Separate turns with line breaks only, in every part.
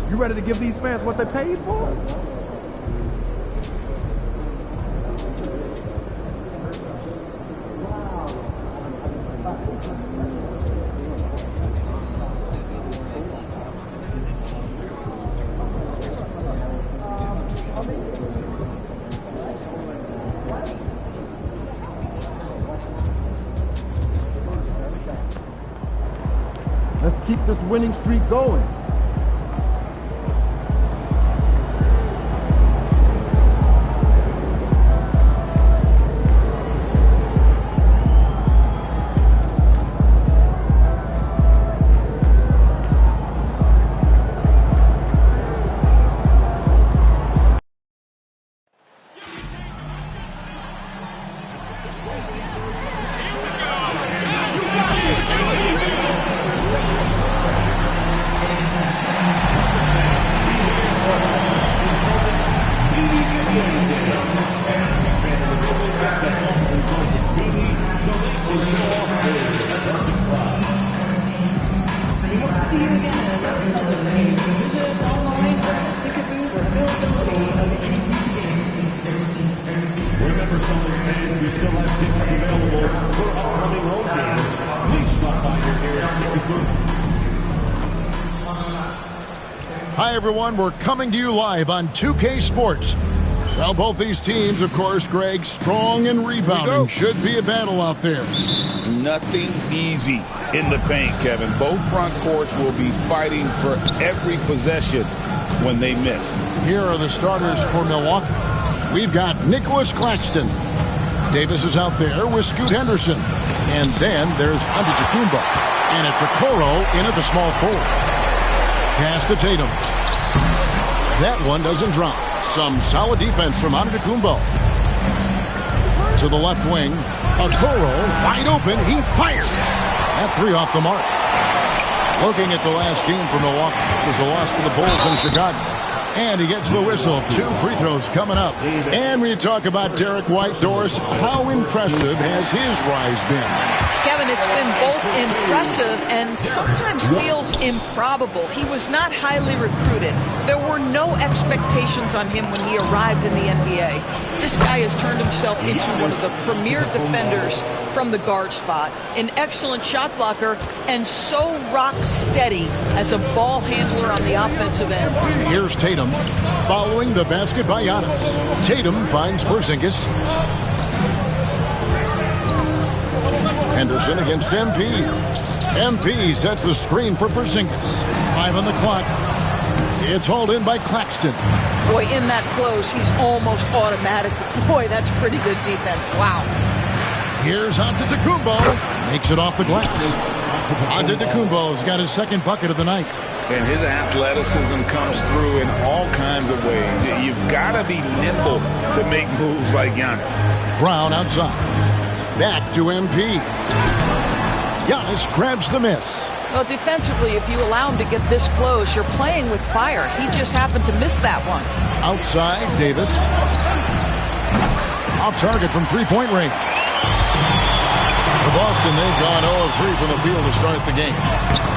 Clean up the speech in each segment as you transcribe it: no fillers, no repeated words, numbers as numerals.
You ready to give these fans what they paid for? Let's keep this winning streak going.
Hi, everyone. We're coming to you live on 2K Sports. Well, both these teams, of course, Greg, strong and rebounding. Should be a battle out there.
Nothing easy in the paint, Kevin. Both front courts will be fighting for every possession when they miss.
Here are the starters for Milwaukee. We've got Nicholas Claxton. Davis is out there with Scoot Henderson. And then there's Antetokounmpo. And it's Okoro in at the small forward. Pass to Tatum. That one doesn't drop. Some solid defense from Antetokounmpo. To the left wing. Okoro wide open. He fires. That three off the mark. Looking at the last game for Milwaukee. It was a loss to the Bulls in Chicago. And he gets the whistle. 2 free throws coming up. And we talk about Derek White. Doris, how impressive has his rise been?
Kevin, it's been both impressive and sometimes feels improbable. He was not highly recruited. There were no expectations on him when he arrived in the NBA. This guy has turned himself into one of the premier defenders from the guard spot, an excellent shot blocker, and so rock steady as a ball handler on the offensive end.
Here's Tatum following the basket by Giannis. Tatum finds Porzingis. Henderson against MP. MP sets the screen for Porzingis. 5 on the clock. It's hauled in by Claxton.
Boy, in that close, he's almost automatic. Boy, that's pretty good defense. Wow.
Here's Antetokounmpo. Makes it off the glass. Antetokounmpo's got his second bucket of the night.
And his athleticism comes through in all kinds of ways. You've got to be nimble to make moves like Giannis.
Brown outside. Back to MP. Giannis grabs the miss.
Well, defensively, if you allow him to get this close, you're playing with fire. He just happened to miss that one.
Outside, Davis. Off target from three-point range. For Boston, they've gone 0-3 from the field to start the game.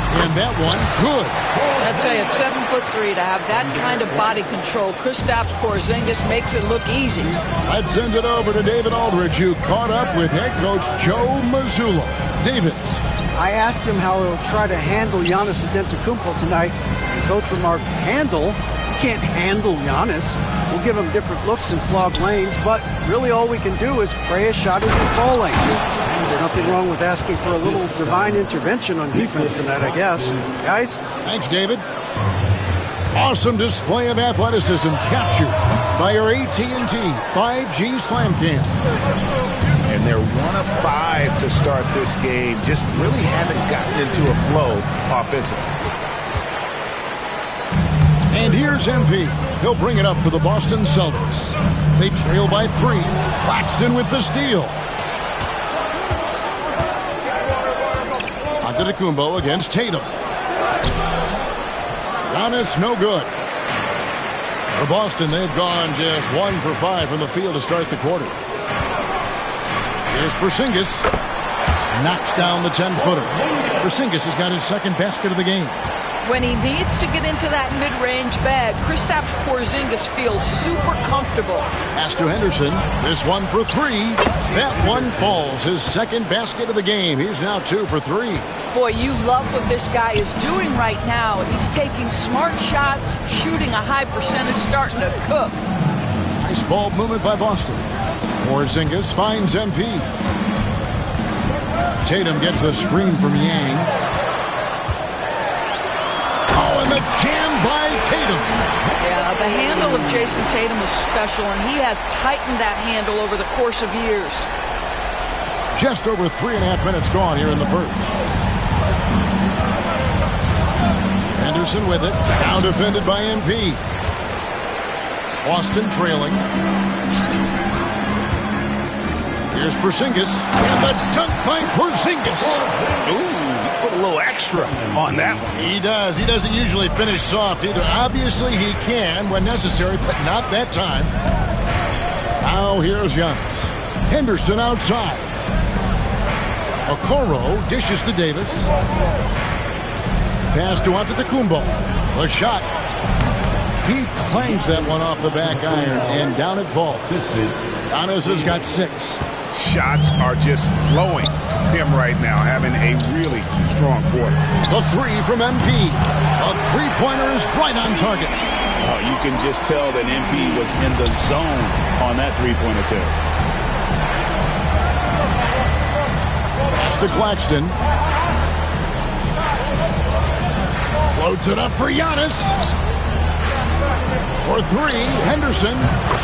And that one, good.
I'd say at 7'3" to have that kind of body control, Kristaps Porzingis makes it look easy.
I'd send it over to David Aldridge, who caught up with head coach Joe Mazzulla. David.
I asked him how he'll try to handle Giannis Antetokounmpo tonight. The coach remarked, handle? You can't handle Giannis. We'll give him different looks and clogged lanes, but really all we can do is pray a shot isn't falling. There's nothing wrong with asking for a little divine intervention on defense tonight, I guess. Guys?
Thanks, David. Awesome display of athleticism captured by our AT&T 5G Slam Cam.
And they're 1 of 5 to start this game. Just really haven't gotten into a flow offensively.
And here's MP. He'll bring it up for the Boston Celtics. They trail by 3. Claxton with the steal. Antetokounmpo against Tatum. Giannis, no good. For Boston, they've gone just 1 for 5 from the field to start the quarter. Here's Porzingis. Knocks down the 10-footer. Porzingis has got his second basket of the game.
When he needs to get into that mid-range bag, Kristaps Porzingis feels super comfortable.
Pass to Henderson. This one for three. That one falls. His second basket of the game. He's now 2 for 3.
Boy, you love what this guy is doing right now. He's taking smart shots, shooting a high percentage, starting to cook.
Nice ball movement by Boston. Porzingis finds MP. Tatum gets the screen from Yang. Oh, and the jam by Tatum.
Yeah, the handle of Jason Tatum is special, and he has tightened that handle over the course of years.
Just over 3.5 minutes gone here in the first. Henderson with it. Now defended by MP. Boston trailing. Here's Porzingis. And the dunk by Porzingis.
Ooh, put a little extra on that one.
He does. He doesn't usually finish soft either. Obviously, he can when necessary, but not that time. Now here's Giannis. Henderson outside. Okoro dishes to Davis. Pass to Antetokounmpo. The shot. He clangs that one off the back iron, and down it falls. Giannis has got 6.
Shots are just flowing from him right now, having a really strong quarter.
The 3 from MP. A three-pointer is right on target.
You can just tell that MP was in the zone on that three-pointer too.
Pass to Claxton. Floats it up for Giannis. For 3, Henderson.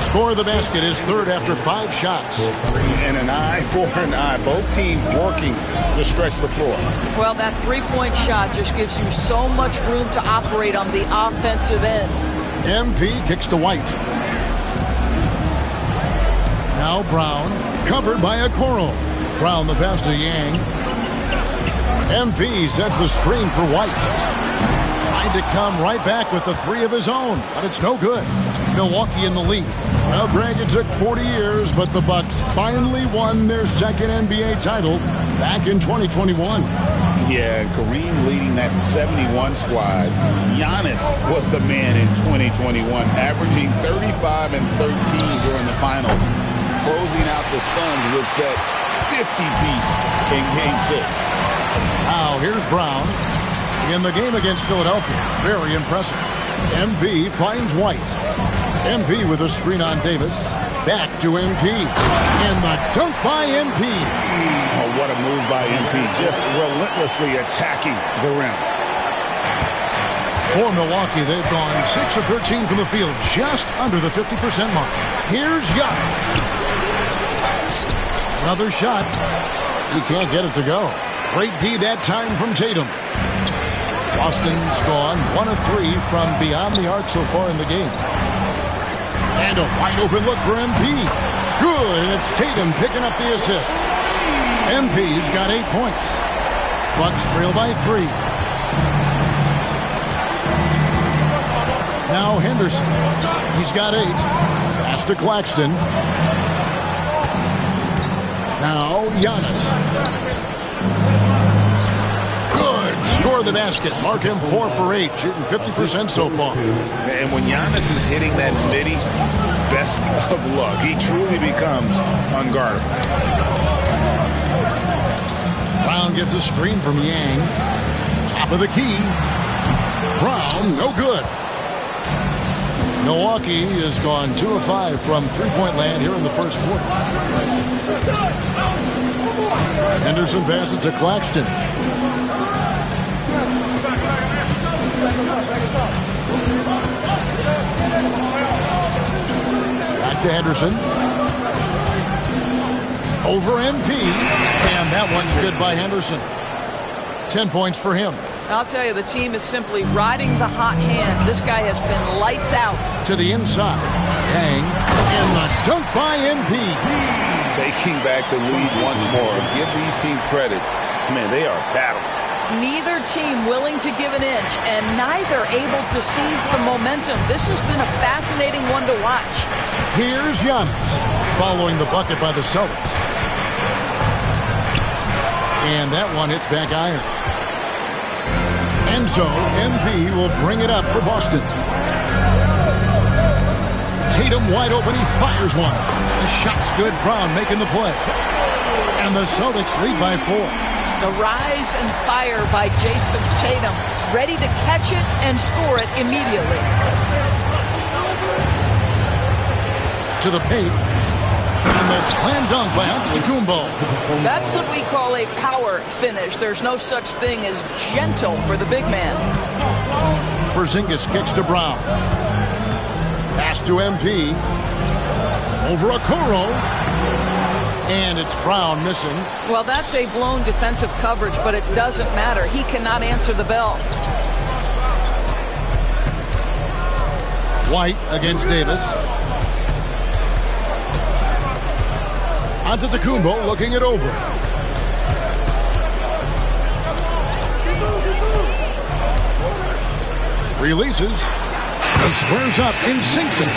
Score the basket, his third after 5 shots.
And an eye for an eye. Both teams working to stretch the floor.
Well, that three-point shot just gives you so much room to operate on the offensive end.
MP kicks to White. Now Brown, covered by Okoro. Brown the pass to Yang. MP sets the screen for White. To come right back with the 3 of his own, but it's no good. Milwaukee in the lead. Well, Greg, it took 40 years, but the Bucks finally won their second NBA title back in 2021.
Yeah, Kareem leading that 71 squad. Giannis was the man in 2021, averaging 35 and 13 during the finals, closing out the Suns with that 50-piece in Game 6.
Now, here's Brown. In the game against Philadelphia, very impressive. MP finds White. MP with a screen on Davis. Back to MP. And the dunk by MP.
Oh, what a move by MP. Just relentlessly attacking the rim.
For Milwaukee, they've gone 6 of 13 from the field, just under the 50% mark. Here's Giannis. Another shot. He can't get it to go. Great D that time from Tatum. Boston's gone 1 of 3 from beyond the arc so far in the game. And a wide open look for MP. Good, and it's Tatum picking up the assist. MP's got 8 points. Bucks trail by 3. Now Henderson. He's got 8. Pass to Claxton. Now Giannis. Score the basket. Mark him 4 for 8, shooting 50% so far.
And when Giannis is hitting that midi, best of luck. He truly becomes unguardable.
Brown gets a screen from Yang. Top of the key. Brown, no good. Milwaukee has gone 2 of 5 from three-point land here in the first quarter. Henderson passes to Claxton. Back to Henderson. Over MP. And that one's good by Henderson. 10 points for him.
I'll tell you, the team is simply riding the hot hand. This guy has been lights out.
To the inside. Yang. And the dunk by MP.
Taking back the lead once more. Give these teams credit. Man, they are battling.
Neither team willing to give an inch, and neither able to seize the momentum. This has been a fascinating one to watch.
Here's Giannis, following the bucket by the Celtics. And that one hits back iron. And so MP will bring it up for Boston. Tatum wide open. He fires one. The shot's good. Brown making the play. And the Celtics lead by 4.
The rise and fire by Jason Tatum. Ready to catch it and score it immediately.
To the paint. And the slam dunk by Antetokounmpo.
That's what we call a power finish. There's no such thing as gentle for the big man.
Porzingis kicks to Brown. Pass to MP. Over Okoro. And it's Brown missing.
Well, that's a blown defensive coverage, but it doesn't matter. He cannot answer the bell.
White against Davis. Antetokounmpo looking it over. Releases. He squares up and sinks it.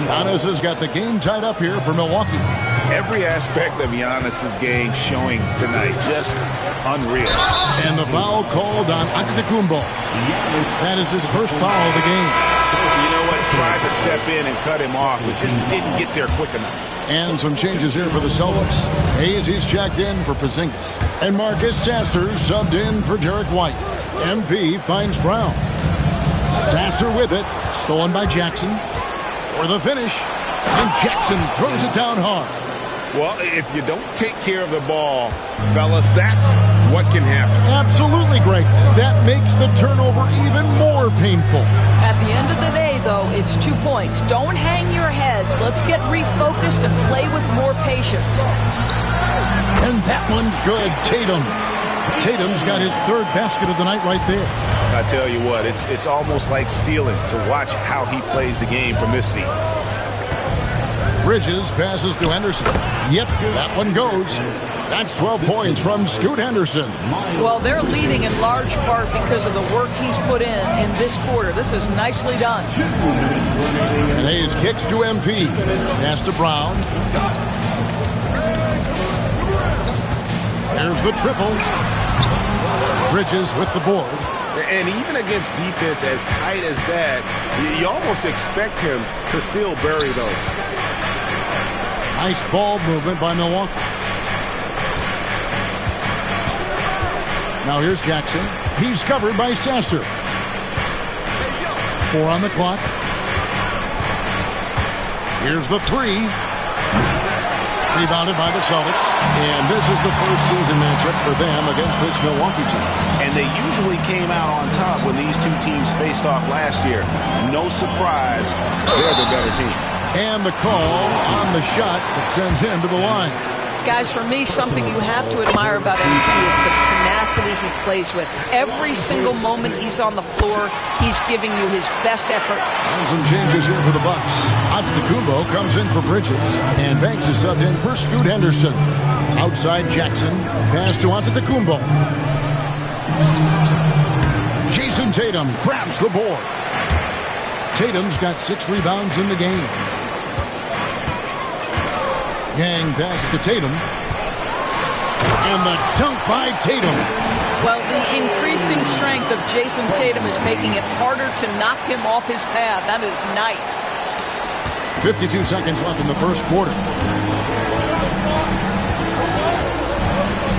Giannis has got the game tied up here for Milwaukee.
Every aspect of Giannis's game showing tonight, just unreal.
And the foul called on Antetokounmpo. That is his first foul of the game.
You know what? Tried to step in and cut him off, but just didn't get there quick enough.
And some changes here for the Celtics. Hayes, he's checked in for Porzingis. And Marcus Sasser subbed in for Derek White. MP finds Brown. Sasser with it. Stolen by Jackson. For the finish. And Jackson throws it down hard.
Well, if you don't take care of the ball, fellas, that's what can happen.
Absolutely, Greg. That makes the turnover even more painful.
At the end of the day, though, it's 2 points. Don't hang your heads. Let's get refocused and play with more patience.
And that one's good. Tatum's got his third basket of the night right there.
I tell you what, it's almost like stealing to watch how he plays the game from this seat.
Bridges passes to Henderson. Yep, that one goes. That's 12 points from Scoot Henderson.
Well, they're leading in large part because of the work he's put in this quarter. This is nicely done.
And Hayes kicks to MP. Pass to Brown. There's the triple. Bridges with the board.
And even against defense as tight as that, you almost expect him to still bury those.
Nice ball movement by Milwaukee. Now here's Jackson. He's covered by Sasser. 4 on the clock. Here's the 3. Rebounded by the Celtics. And this is the first season matchup for them against this Milwaukee team.
And they usually came out on top when these two teams faced off last year. No surprise, they're the better team.
And the call on the shot that sends him to the line.
Guys, for me, something you have to admire about MVP is the tenacity he plays with. Every single moment he's on the floor, he's giving you his best effort.
And some changes here for the Bucks. Antetokounmpo comes in for Bridges. And Banks is subbed in for Scoot Henderson. Outside Jackson. Pass to Antetokounmpo. Jason Tatum grabs the board. Tatum's got 6 rebounds in the game. Yang passes to Tatum. And the dunk by Tatum.
Well, the increasing strength of Jason Tatum is making it harder to knock him off his path. That is nice.
52 seconds left in the first quarter.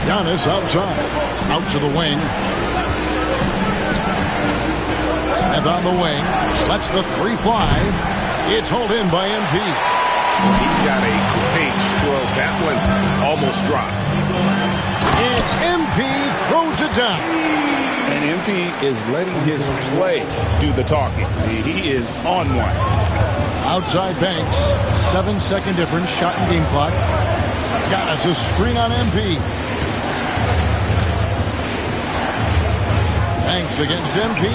Giannis outside. Out to the wing. Smith on the wing. Lets the 3 fly. It's hauled in by MP.
He's got a great stroke. That one almost dropped.
And MP throws it down.
And MP is letting his play do the talking. He is on one.
Outside Banks. 7-second difference. Shot and game clock. Giannis a screen on MP. Banks against MP.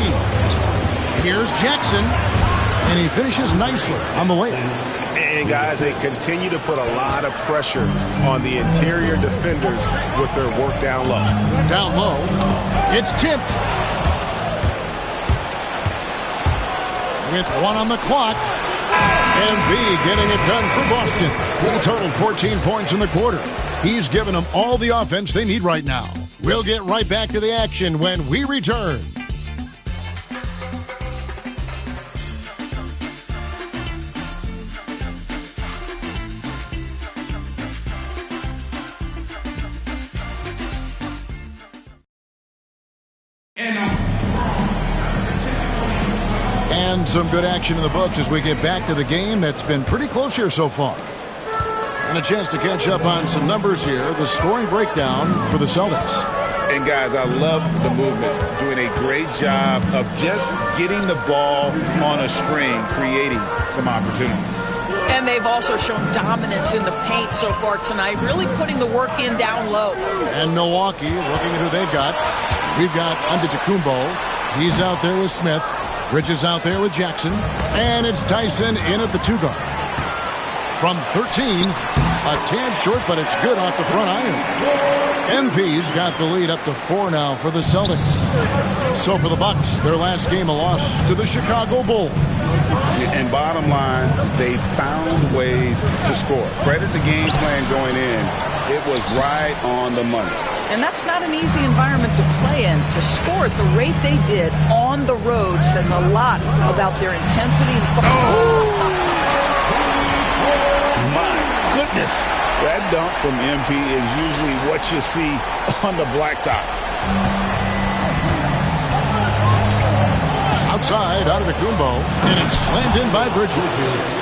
Here's Jackson. And he finishes nicely on the way.
And guys, they continue to put a lot of pressure on the interior defenders with their work down low.
Down low. It's tipped. With 1 on the clock. MB getting it done for Boston. He totaled 14 points in the quarter. He's given them all the offense they need right now. We'll get right back to the action when we return. And some good action in the books as we get back to the game that's been pretty close here so far. And a chance to catch up on some numbers here. The scoring breakdown for the Celtics.
And, guys, I love the movement. Doing a great job of just getting the ball on a string, creating some opportunities.
And they've also shown dominance in the paint so far tonight, really putting the work in down low.
And Milwaukee, looking at who they've got. We've got Antetokounmpo. He's out there with Smith. Bridges out there with Jackson. And it's Tyson in at the 2-guard. From 13, a tad short, but it's good off the front iron. MP's got the lead up to 4 now for the Celtics. So for the Bucks, their last game a loss to the Chicago Bulls.
And bottom line, they found ways to score. Credit the game plan going in. It was right on the money.
And that's not an easy environment to play in. To score at the rate they did on the road says a lot about their intensity and fun.
My goodness. That dunk from MP is usually what you see on the blacktop.
Outside, out of the Kumbo, and it's slammed in by Bridges.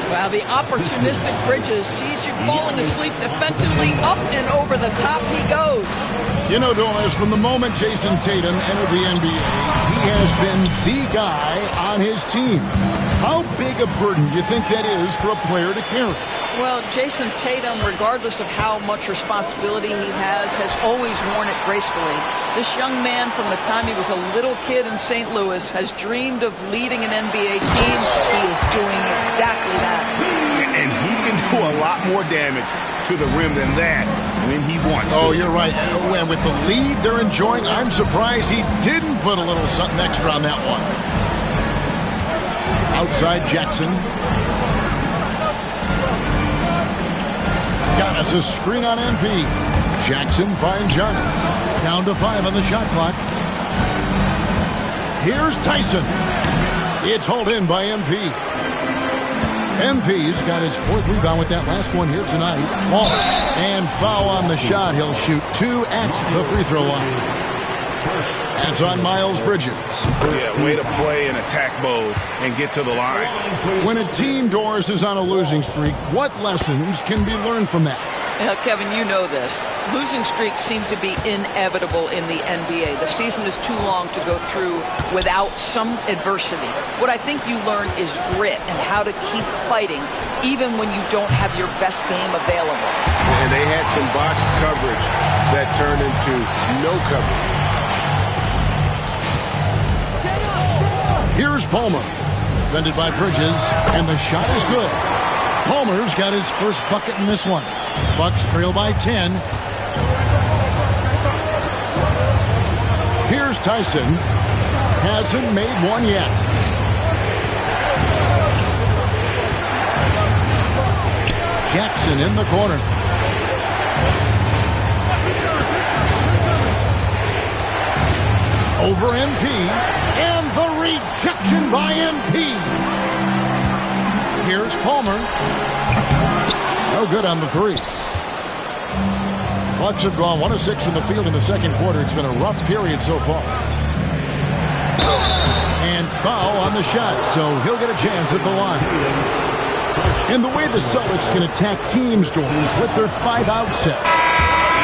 Wow, the opportunistic Bridges sees you falling asleep defensively. Up and over the top he goes.
You know, Doris, from the moment Jason Tatum entered the NBA, he has been the guy on his team. How big a burden do you think that is for a player to carry?
Well, Jason Tatum, regardless of how much responsibility he has always worn it gracefully. This young man, from the time he was a little kid in St. Louis, has dreamed of leading an NBA team. He is doing exactly that.
And he can do a lot more damage to the rim than that when he wants to.
Oh, you're right. And with the lead they're enjoying, I'm surprised he didn't put a little something extra on that one. Outside Jackson. Giannis a screen on MP. Jackson finds Giannis. Down to 5 on the shot clock. Here's Tyson. It's hauled in by MP. MP's got his 4th rebound with that last one here tonight. And foul on the shot. He'll shoot 2 at the free throw line. That's on Miles Bridges.
Yeah, way to play in attack mode and get to the line.
When a team, Doris, is on a losing streak, what lessons can be learned from that?
Now, Kevin, you know this. Losing streaks seem to be inevitable in the NBA. The season is too long to go through without some adversity. What I think you learn is grit and how to keep fighting even when you don't have your best game available.
And they had some botched coverage that turned into no coverage.
Here's Palmer. Defended by Bridges, and the shot is good. Palmer's got his first bucket in this one. Bucks trail by 10. Here's Tyson. Hasn't made one yet. Jackson in the corner. Over MP. And the rejection by MP. Here's Palmer. No good on the 3. Bucks have gone 1 of 6 from the field in the second quarter. It's been a rough period so far. And foul on the shot, so he'll get a chance at the line. And the way the Celtics can attack teams, Doors, with their 5-out set,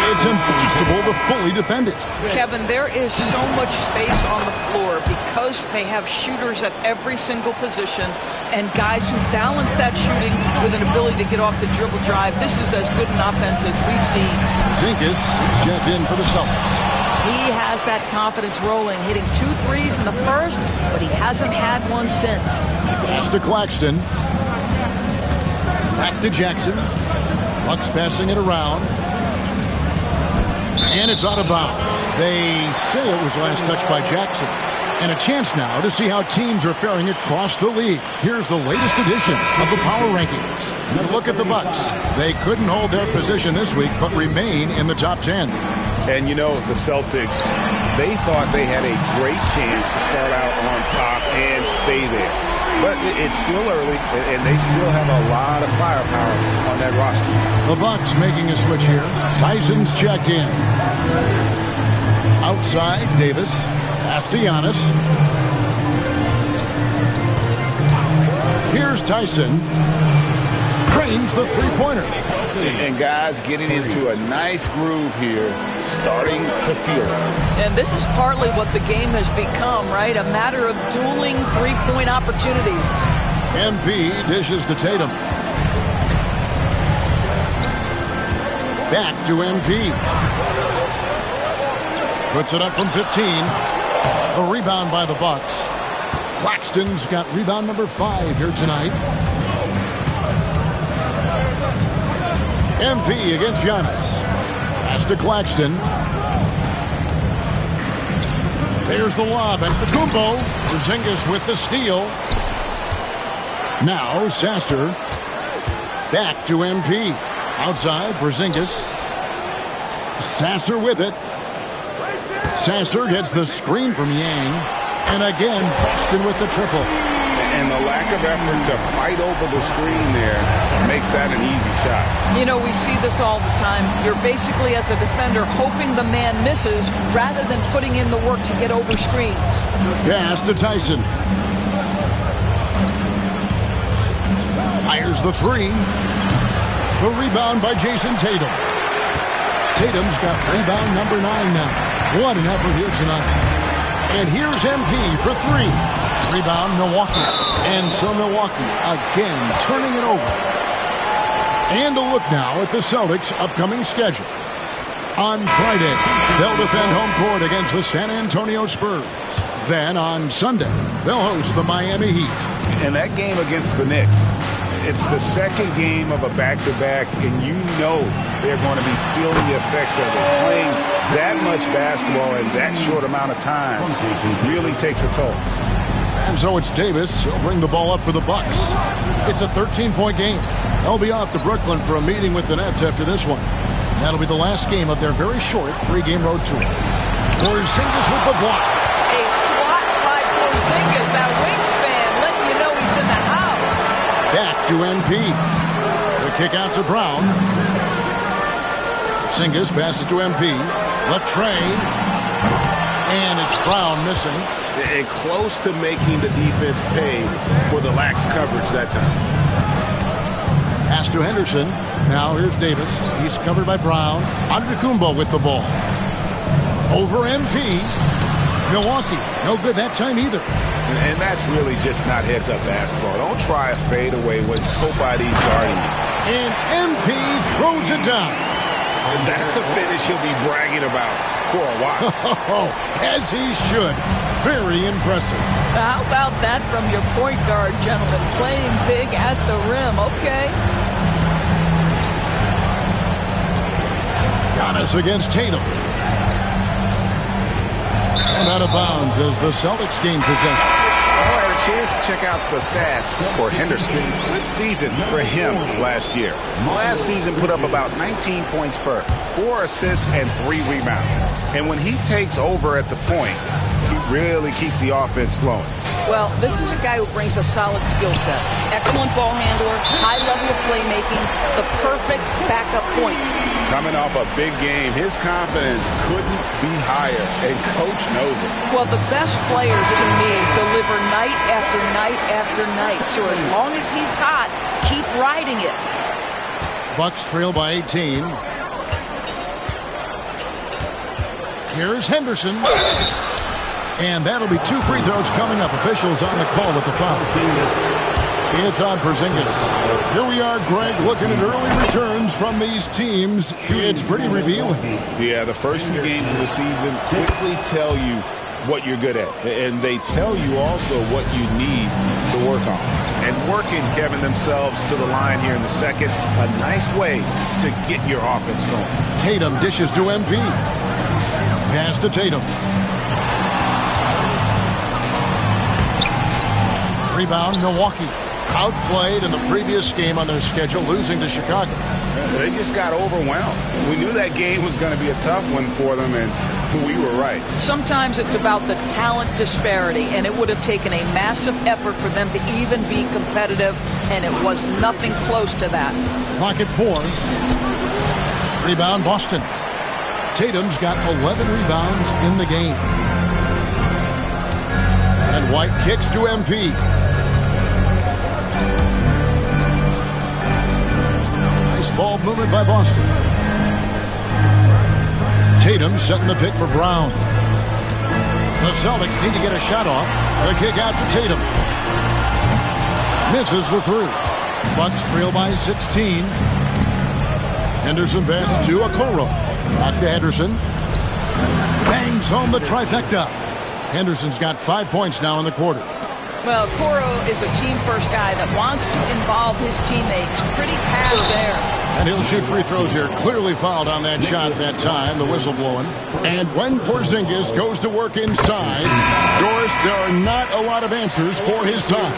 it's impossible to fully defend it.
Kevin, there is so much space on the floor because they have shooters at every single position and guys who balance that shooting with an ability to get off the dribble drive. This is as good an offense as we've seen.
Zinkas is checked in for the Celtics.
He has that confidence rolling, hitting 2 threes in the first, but he hasn't had one since.
Pass to Claxton. Back to Jackson. Bucks passing it around. And it's out of bounds. They say it was last touched by Jackson. And a chance now to see how teams are faring across the league. Here's the latest edition of the Power Rankings. You look at the Bucks. They couldn't hold their position this week, but remain in the top 10.
And, you know, the Celtics, they thought they had a great chance to start out on top and stay there. But it's still early, and they still have a lot of firepower on that roster.
The Bucks making a switch here. Tyson's checked in. Outside, Davis. Pass to Giannis. Here's Tyson. Trains the three-pointer.
And guys getting into a nice groove here, starting to feel it.
And this is partly what the game has become, right? A matter of dueling three-point opportunities.
MP dishes to Tatum. Back to MP. Puts it up from 15. A rebound by the Bucks. Claxton's got rebound number 5 here tonight. MP against Giannis. Pass to Claxton. There's the lob at the Kumbo. Porzingis with the steal. Now Sasser. Back to MP. Outside, Porzingis. Sasser with it. Sasser gets the screen from Yang. And again, Boston with the triple.
And the lack of effort to fight over the screen there makes that an easy shot.
You know, we see this all the time. You're basically, as a defender, hoping the man misses rather than putting in the work to get over screens.
Pass to Tyson. Fires the three. The rebound by Jason Tatum. Tatum's got rebound number 9 now. What an effort here tonight. And here's MP for 3. Rebound, Milwaukee. And so Milwaukee again turning it over. And a look now at the Celtics' upcoming schedule. On Friday, they'll defend home court against the San Antonio Spurs. Then on Sunday, they'll host the Miami Heat.
And that game against the Knicks, it's the second game of a back-to-back, and you know they're going to be feeling the effects of it. Playing that much basketball in that short amount of time really takes a toll.
And so it's Davis. He'll bring the ball up for the Bucks. It's a 13-point game. They'll be off to Brooklyn for a meeting with the Nets after this one. That'll be the last game of their very short 3-game road tour. Porzingis with the block.
A swat by Porzingis. That wingspan letting you know he's in the house.
Back to MP. The kick out to Brown. Porzingis passes to MP. Latre. And it's Brown missing.
And close to making the defense pay for the lax coverage that time.
Pass to Henderson. Now here's Davis. He's covered by Brown. Antetokounmpo with the ball. Over MP. Milwaukee. No good that time either.
And that's really just not heads-up basketball. Don't try a fadeaway when nobody's guarding you.
And MP throws it down.
And that's a finish he'll be bragging about for a while.
As he should. Very impressive.
How about that from your point guard, gentlemen? Playing big at the rim. Okay.
Giannis against Tatum. And out of bounds as the Celtics gain possession.
Well, I had a chance to check out the stats for Henderson. Good season for him last year. Last season put up about 19 points per, 4 assists and 3 rebounds. And when he takes over at the point, he really keeps the offense flowing.
Well, this is a guy who brings a solid skill set. Excellent ball handler, high level of playmaking, the perfect backup point.
Coming off a big game, his confidence couldn't be higher, and Coach knows it.
Well, the best players, to me, deliver night after night after night. So as long as he's hot, keep riding it.
Bucks trail by 18. Here's Henderson. And that'll be 2 free throws coming up. Officials on the call with the foul. It's on Porzingis. Here we are, Greg, looking at early returns from these teams. It's pretty revealing.
Yeah, the first few games of the season quickly tell you what you're good at. And they tell you also what you need to work on. And working, Kevin, themselves to the line here in the second. A nice way to get your offense going.
Tatum dishes to MP. Pass to Tatum. Rebound, Milwaukee. Outplayed in the previous game on their schedule, losing to Chicago.
They just got overwhelmed. We knew that game was going to be a tough one for them, and we were right.
Sometimes it's about the talent disparity, and it would have taken a massive effort for them to even be competitive, and it was nothing close to that.
Clock at 4. Rebound, Boston. Tatum's got 11 rebounds in the game. And White kicks to MP. ball movement by Boston. Tatum setting the pick for Brown. The Celtics need to get a shot off. The kick out to Tatum. Misses the three. Bucks trail by 16. Henderson pass to Okoro. Back to Henderson. Bangs home the trifecta. Henderson's got 5 points now in the quarter.
Well, Okoro is a team-first guy that wants to involve his teammates. Pretty pass there.
And he'll shoot free throws here. Clearly fouled on that shot that time, the whistle blowing. And when Porzingis goes to work inside, Doris, there are not a lot of answers for his side.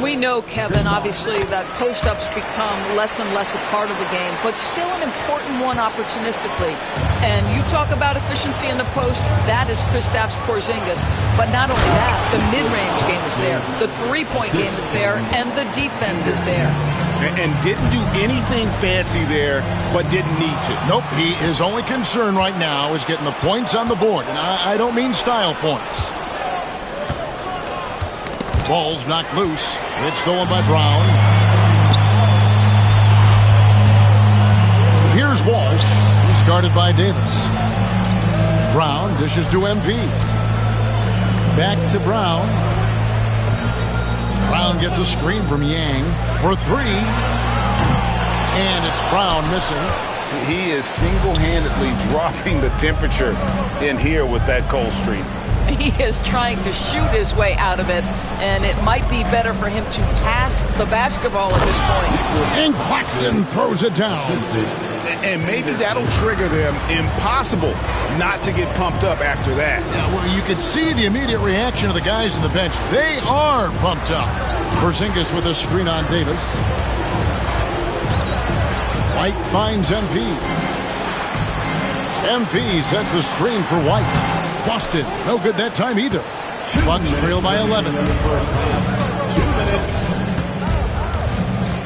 We know, Kevin, obviously, that post-ups become less and less a part of the game, but still an important one opportunistically. And you talk about efficiency in the post, that is Kristaps Porzingis. But not only that, the mid-range game is there, the three-point game is there, and the defense is there.
And didn't do anything fancy there, but didn't need to.
Nope, his only concern right now is getting the points on the board. And I don't mean style points. Ball's knocked loose. It's stolen by Brown. Here's Walsh. He's guarded by Davis. Brown dishes to MP. Back to Brown. Brown gets a screen from Yang for three. And it's Brown missing.
He is single-handedly dropping the temperature in here with that cold streak.
He is trying to shoot his way out of it, and it might be better for him to pass the basketball at this point.
And Claxton throws it down.
And maybe that'll trigger them. Impossible not to get pumped up after that.
Yeah, well, you could see the immediate reaction of the guys on the bench. They are pumped up. Porzingis with a screen on Davis. White finds MP. MP sets the screen for White. Boston, no good that time either. Bucks trail by 11.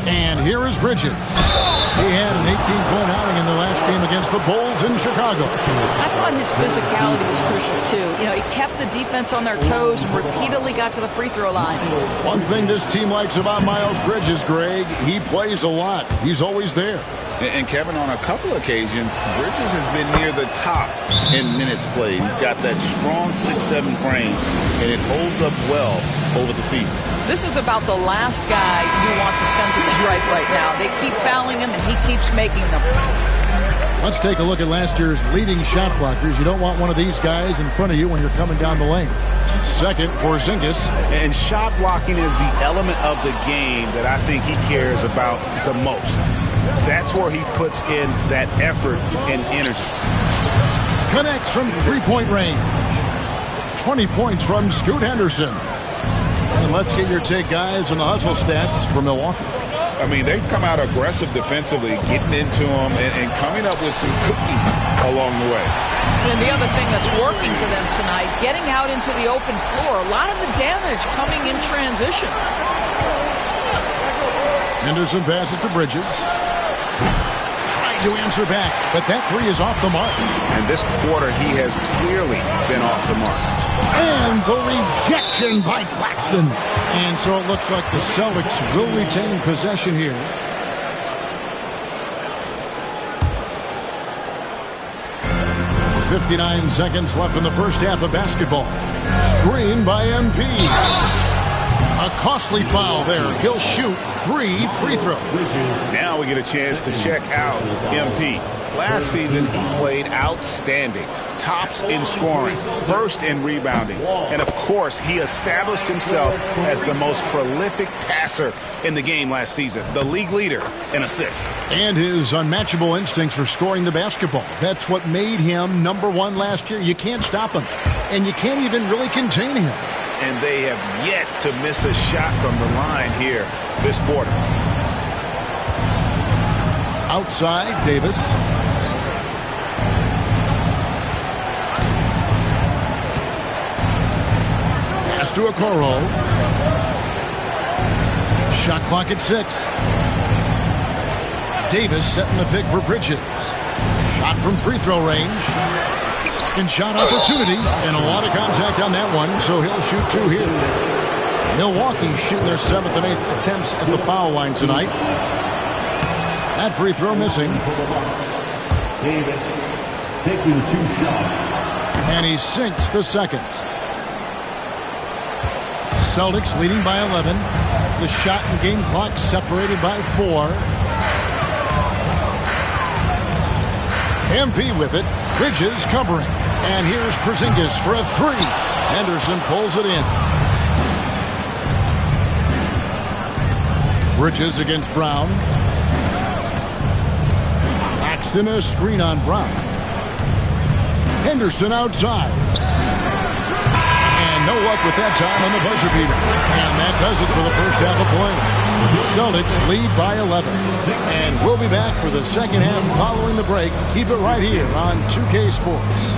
And here is Bridges. He had an 18-point outing in the last game against the Bulls in Chicago.
I thought his physicality was crucial, too. You know, he kept the defense on their toes and repeatedly got to the free throw line.
One thing this team likes about Miles Bridges, Greg, he plays a lot. He's always there.
And Kevin, on a couple occasions, Bridges has been near the top in minutes played. He's got that strong 6'7" frame, and it holds up well over the season.
This is about the last guy you want to send to the stripe right now. They keep fouling him, and he keeps making them.
Let's take a look at last year's leading shot blockers. You don't want one of these guys in front of you when you're coming down the lane. Second, Porzingis.
And shot blocking is the element of the game that I think he cares about the most. That's where he puts in that effort and energy.
Connects from three-point range. 20 points from Scoot Henderson. And let's get your take, guys, on the hustle stats for Milwaukee.
I mean, they've come out aggressive defensively, getting into them and coming up with some cookies along the way.
And the other thing that's working for them tonight, getting out into the open floor. A lot of the damage coming in transition.
Henderson passes to Bridges. Trying to answer back, but that three is off the mark.
And this quarter, he has clearly been off the mark.
And the rejection by Claxton. And so it looks like the Celtics will retain possession here. .59 seconds left in the first half of basketball. Screen by MP. A costly foul there. He'll shoot 3 free throws.
Now we get a chance to check out MP. Last season, he played outstanding. Tops in scoring, first in rebounding. And, of course, he established himself as the most prolific passer in the game last season, the league leader in assists.
And his unmatchable instincts for scoring the basketball. That's what made him #1 last year. You can't stop him, and you can't even really contain him.
And they have yet to miss a shot from the line here this quarter.
Outside, Davis. Pass to Okoro. Shot clock at 6. Davis setting the pick for Bridges. Shot from free throw range. Second shot opportunity, and a lot of contact on that one, so he'll shoot 2 here. Milwaukee shooting their 7th and 8th attempts at the foul line tonight. That free throw missing.
Davis taking 2 shots.
And he sinks the second. Celtics leading by 11. The shot and game clock separated by 4. MP with it. Bridges covering. And here's Porzingis for a 3. Henderson pulls it in. Bridges against Brown. Claxton a screen on Brown. Henderson outside. And no luck with that time on the buzzer beater. And that does it for the first half of play. Celtics lead by 11. And we'll be back for the second half following the break. Keep it right here on 2K Sports.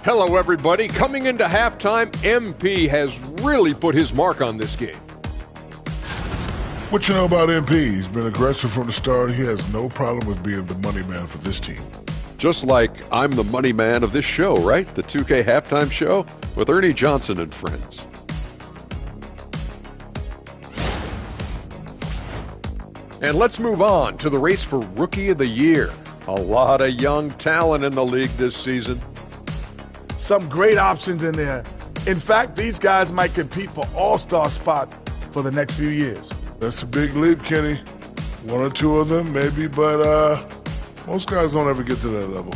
Hello, everybody. Coming into halftime, MP has really put his mark on this game.
What you know about MP? He's been aggressive from the start. He has no problem with being the money man for this team.
Just like I'm the money man of this show, right? The 2K halftime show with Ernie Johnson and friends. And let's move on to the race for Rookie of the Year. A lot of young talent in the league this season.
Some great options in there. In fact, these guys might compete for all-star spots for the next few years.
That's a big leap, Kenny. 1 or 2 of them, maybe, but most guys don't ever get to that level.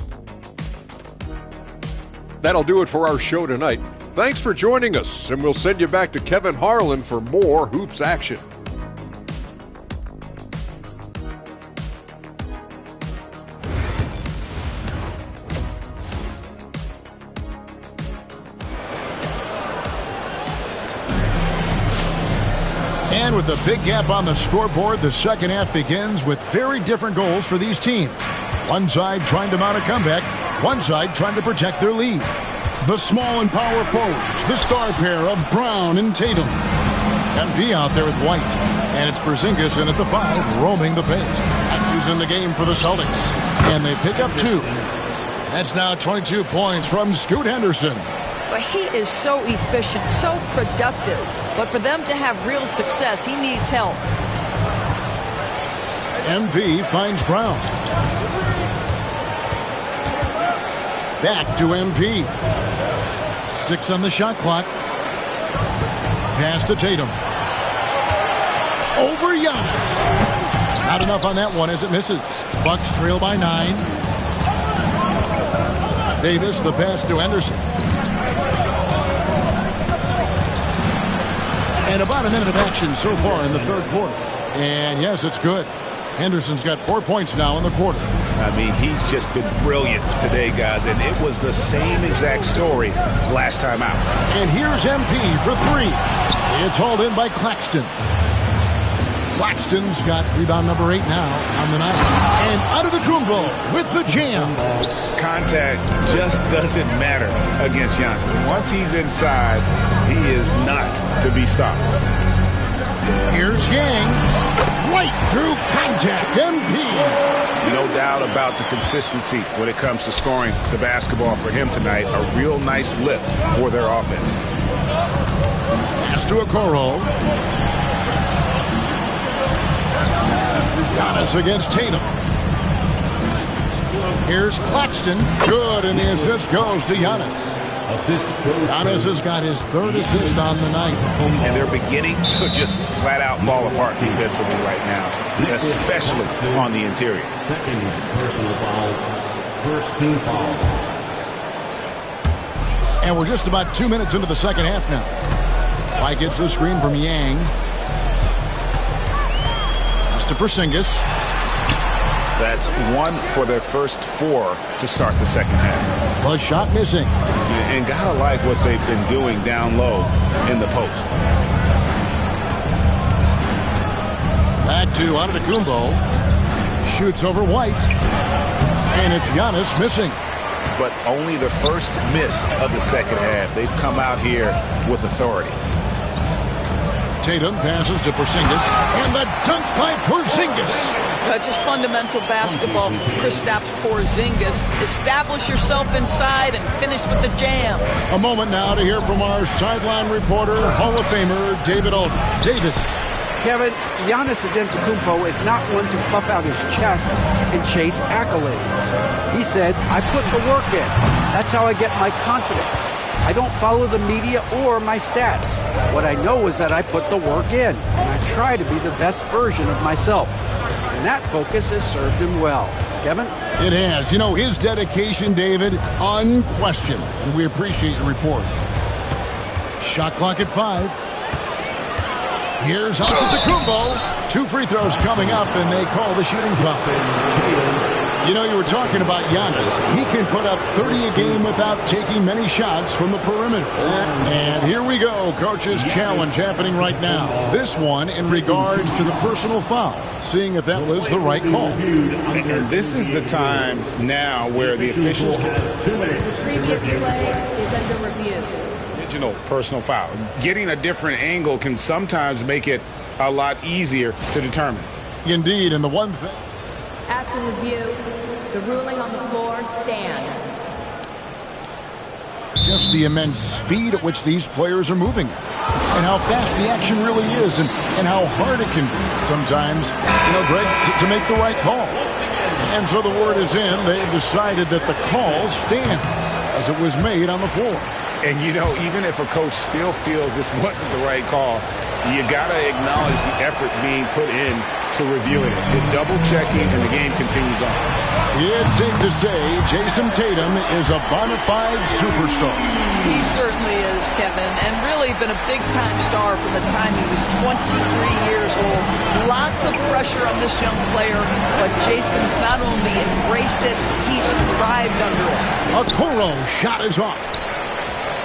That'll do it for our show tonight. Thanks for joining us, and we'll send you back to Kevin Harlan for more hoops action.
And with a big gap on the scoreboard, the second half begins with very different goals for these teams. One side trying to mount a comeback, one side trying to protect their lead. The small and power forwards, the star pair of Brown and Tatum. MP out there with White, and it's Porzingis in at the 5, roaming the paint. Axie's in the game for the Celtics, and they pick up 2. That's now 22 points from Scoot Henderson.
But he is so efficient, so productive. But for them to have real success, he needs help.
MP finds Brown. Back to MP. 6 on the shot clock. Pass to Tatum. Over Giannis. Not enough on that one as it misses. Bucks trail by 9. Davis, the pass to Henderson. And about a minute of action so far in the third quarter. And yes, it's good. Henderson's got 4 points now in the quarter.
I mean, he's just been brilliant today, guys. And it was the same exact story last time out.
And here's MP for 3. It's hauled in by Claxton. Claxton's got rebound number 8 now on the night. And Antetokounmpo with the jam.
Contact just doesn't matter against Giannis. Once he's inside, he is not to be stopped.
Here's Yang. Right through contact. MP.
No doubt about the consistency when it comes to scoring the basketball for him tonight. A real nice lift for their offense.
Pass to Okoro. Giannis against Tatum. Here's Claxton. Good, and the assist goes to Giannis. Giannis has got his 3rd assist on the night.
And they're beginning to just flat out fall apart defensively right now, especially on the interior.
Second personal foul. First team foul.
And we're just about 2 minutes into the second half now. White gets the screen from Yang. Pass to Porzingis.
That's 1 for their first 4 to start the second half.
The shot missing.
And gotta like what they've been doing down low in the post.
Back to Antetokounmpo. Shoots over White. And it's Giannis missing.
But only the first miss of the second half. They've come out here with authority.
Tatum passes to Porzingis, and the dunk by Porzingis.
Just fundamental basketball from Kristaps Porzingis. Establish yourself inside and finish with the jam.
A moment now to hear from our sideline reporter, Hall of Famer David Aldridge. David.
Kevin, Giannis Antetokounmpo is not one to puff out his chest and chase accolades. He said, I put the work in. That's how I get my confidence. I don't follow the media or my stats. What I know is that I put the work in, and I try to be the best version of myself. And that focus has served him well. Kevin?
It has. You know, his dedication, David, unquestioned. And we appreciate your report. Shot clock at 5. Here's Antetokounmpo. 2 free throws coming up, and they call the shooting foul. You know, you were talking about Giannis. He can put up 30 a game without taking many shots from the perimeter. And here we go. Coach's challenge happening right now. This one in regards to the personal foul. Seeing if that was the right call.
And this is the time now where the officials...
Previous play is under review.
Original personal foul. Getting a different angle can sometimes make it a lot easier to determine.
Indeed, and the one thing...
After review, the ruling on the floor stands.
Just the immense speed at which these players are moving. And how fast the action really is, and how hard it can be sometimes, you know, Greg, to make the right call. And so the word is in. They've decided that the call stands as it was made on the floor.
And, you know, even if a coach still feels this wasn't the right call, you got to acknowledge the effort being put in to reviewing it. The double-checking, and the game continues on.
It's safe to say Jason Tatum is a bona fide superstar.
He certainly is, Kevin, and really been a big-time star from the time he was 23 years old. Lots of pressure on this young player, but Jason's not only embraced it, he's thrived under it.
A Okoro shot is off.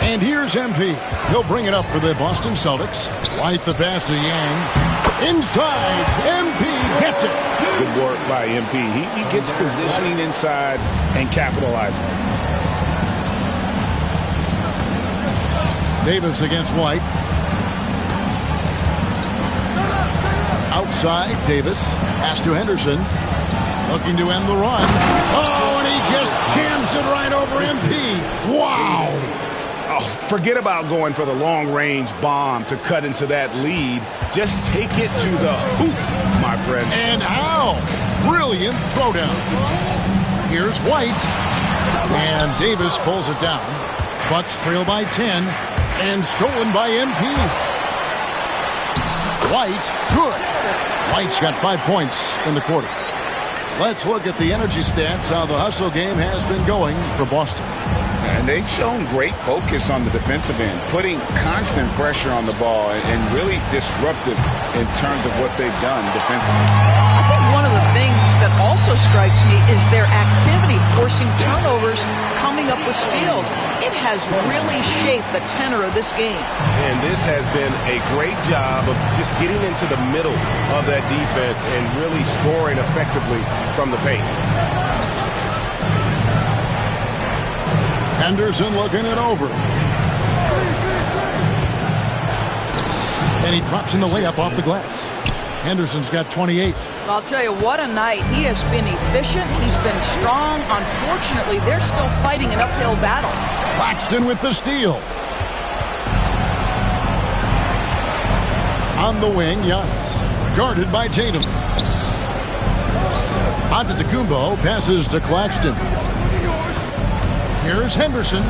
And here's MP. He'll bring it up for the Boston Celtics. White the pass to Yang. Inside, MP gets it.
Good work by MP. He gets positioning inside and capitalizes.
Davis against White. Outside, Davis. Pass to Henderson. Looking to end the run. Oh, and he just jams it right over MP. Wow.
Oh, forget about going for the long-range bomb to cut into that lead. Just take it to the hoop, my friend.
And how? Brilliant throwdown. Here's White. And Davis pulls it down. Bucks trail by 10. And stolen by MP. White, good. White's got 5 points in the quarter. Let's look at the energy stats, how the hustle game has been going for Boston.
And they've shown great focus on the defensive end, putting constant pressure on the ball and really disruptive in terms of what they've done defensively.
I think one of the things that also strikes me is their activity, forcing turnovers, coming up with steals. It has really shaped the tenor of this game.
And this has been a great job of just getting into the middle of that defense and really scoring effectively from the paint.
Henderson looking it over. And he drops in the layup off the glass. Henderson's got 28.
I'll tell you, what a night. He has been efficient. He's been strong. Unfortunately, they're still fighting an uphill battle.
Claxton with the steal. On the wing, Giannis. Guarded by Tatum. Antetokounmpo passes to Claxton. Here's Henderson.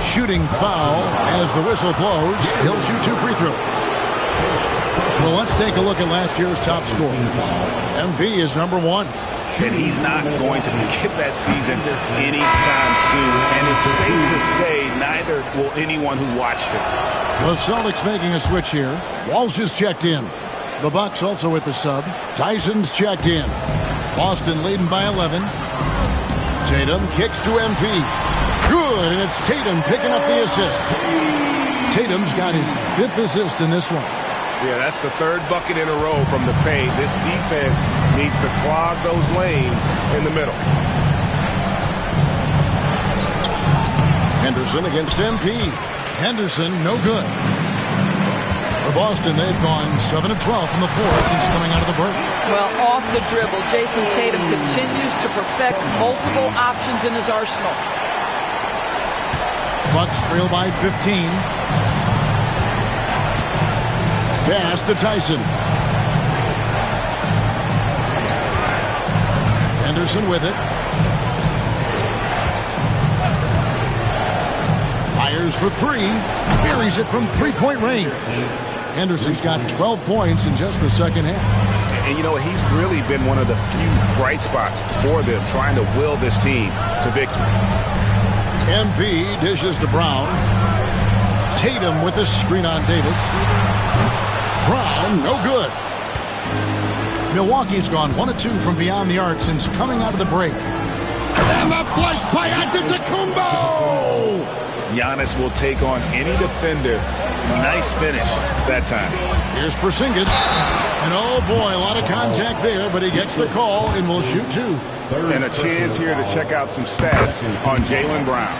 Shooting foul as the whistle blows. He'll shoot 2 free throws. Well, let's take a look at last year's top scorers. MP is number 1.
And he's not going to forget that season anytime soon. And it's safe to say neither will anyone who watched it.
The Celtics making a switch here. Walsh is checked in. The Bucks also with the sub. Tyson's checked in. Boston leading by 11. Tatum kicks to MP. Good, and it's Tatum picking up the assist. Tatum's got his 5th assist in this one.
Yeah, that's the 3rd bucket in a row from the paint. This defense needs to clog those lanes in the middle.
Henderson against MP. Henderson, no good. For Boston, they've gone 7 of 12 from the floor since coming out of the break.
Well, off the dribble, Jason Tatum continues to perfect multiple options in his arsenal.
Bucks trail by 15. Pass to Tyson. Henderson with it. Fires for three. Buries it from three-point range. Henderson's got 12 points in just the second half.
And, you know, he's really been one of the few bright spots for them, trying to will this team to victory.
MP dishes to Brown. Tatum with a screen on Davis. Brown, no good. Milwaukee's gone 1 of 2 from beyond the arc since coming out of the break. And the flush by Antetokounmpo!
Giannis will take on any defender. Nice finish that time.
Here's Porzingis. And oh boy, a lot of contact there, but he gets the call and will shoot 2.
And a chance here to check out some stats on Jaylen Brown.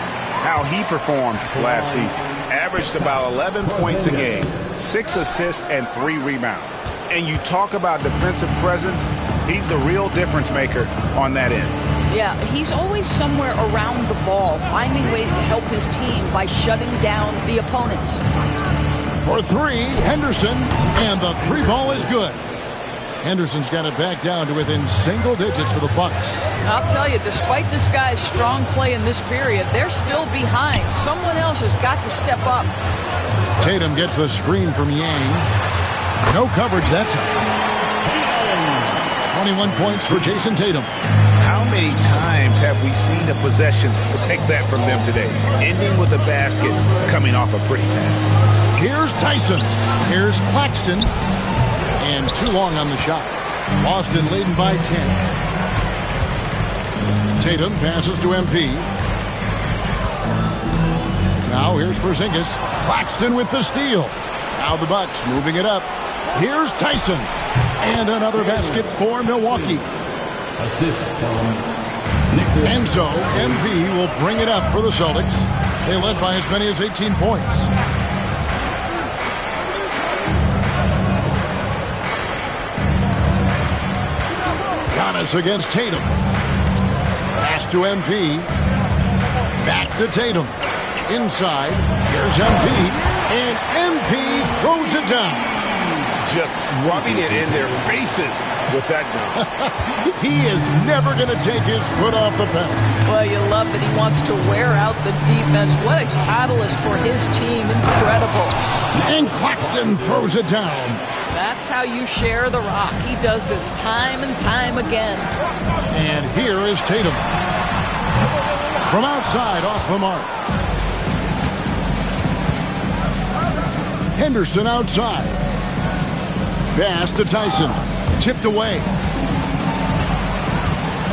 How he performed last season. Averaged about 11 points a game, 6 assists, and 3 rebounds. And you talk about defensive presence, he's the real difference maker on that end.
Yeah, he's always somewhere around the ball, finding ways to help his team by shutting down the opponents.
For 3, Henderson, and the 3 ball is good. Henderson's got it back down to within single digits for the Bucks.
I'll tell you, despite this guy's strong play in this period, they're still behind. Someone else has got to step up.
Tatum gets the screen from Yang. No coverage that time. 21 points for Jason Tatum.
How many times have we seen a possession like that from them today? Ending with a basket, coming off a pretty pass.
Here's Tyson. Here's Claxton. And too long on the shot. Boston leading by 10. Tatum passes to MP. Now here's Porzingis. Claxton with the steal. Now the Bucks moving it up. Here's Tyson. And another basket for Milwaukee.
Assist from
And so MP will bring it up for the Celtics. They led by as many as 18 points. Giannis against Tatum. Pass to MP. Back to Tatum. Inside. Here's MP. And MP throws it down.
Just rubbing it in their faces with that gun.
He is never going to take his foot off the pedal.
Well, you love that he wants to wear out the defense. What a catalyst for his team. Incredible.
And Claxton throws it down.
That's how you share the rock. He does this time and time again.
And here is Tatum. From outside, off the mark. Henderson outside. Pass to Tyson. Tipped away.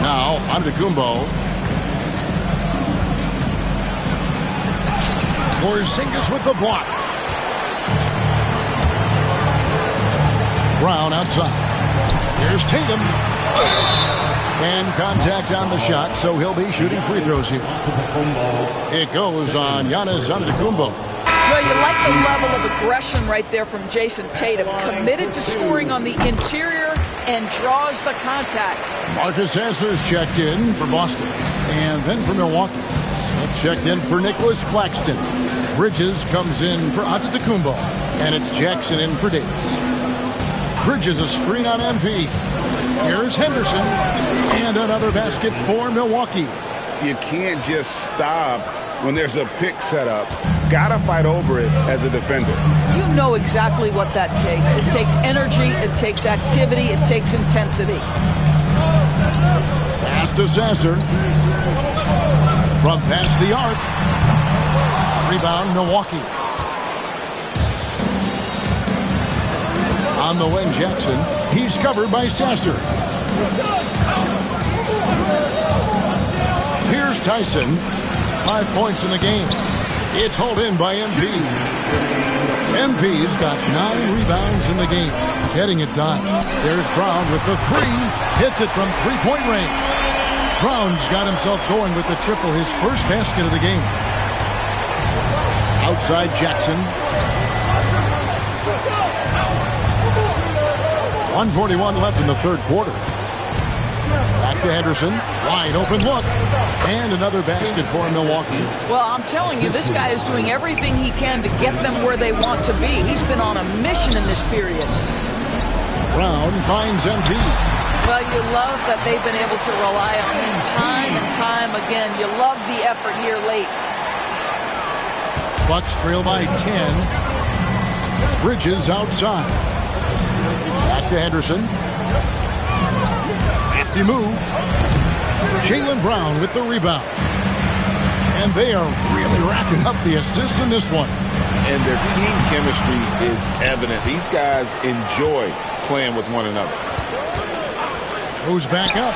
Now, Antetokounmpo. Porzingis with the block. Brown outside. Here's Tatum. And contact on the shot, so he'll be shooting free throws here. It goes on Giannis Antetokounmpo.
Well, you like the level of aggression right there from Jason Tatum. Committed to scoring on the interior and draws the contact.
Marcus Sasser's checked in for Boston. And then for Milwaukee. Smith checked in for Nicholas Claxton. Bridges comes in for Antetokounmpo. And it's Jackson in for Davis. Bridges a screen on MP. Here's Henderson. And another basket for Milwaukee.
You can't just stop when there's a pick set up. Gotta fight over it as a defender.
You know exactly what that takes. It takes energy, it takes activity, it takes intensity.
Pass to Sasser. From past the arc. Rebound, Milwaukee. On the wing, Jackson. He's covered by Sasser. Here's Tyson. 5 points in the game. It's hauled in by MP. MP's got 9 rebounds in the game. Getting it done. There's Brown with the 3. Hits it from three-point range. Brown's got himself going with the triple, his first basket of the game. Outside Jackson. 1:41 left in the third quarter. Back to Henderson. Wide open look. And another basket for Milwaukee.
Well, I'm telling you, this guy is doing everything he can to get them where they want to be. He's been on a mission in this period.
Brown finds MP.
Well, you love that they've been able to rely on him time and time again. You love the effort here late.
Bucks trail by 10. Bridges outside. Back to Henderson. Crafty move. Jaylen Brown with the rebound. And they are really racking up the assists in this one.
And their team chemistry is evident. These guys enjoy playing with one another.
Goes back up.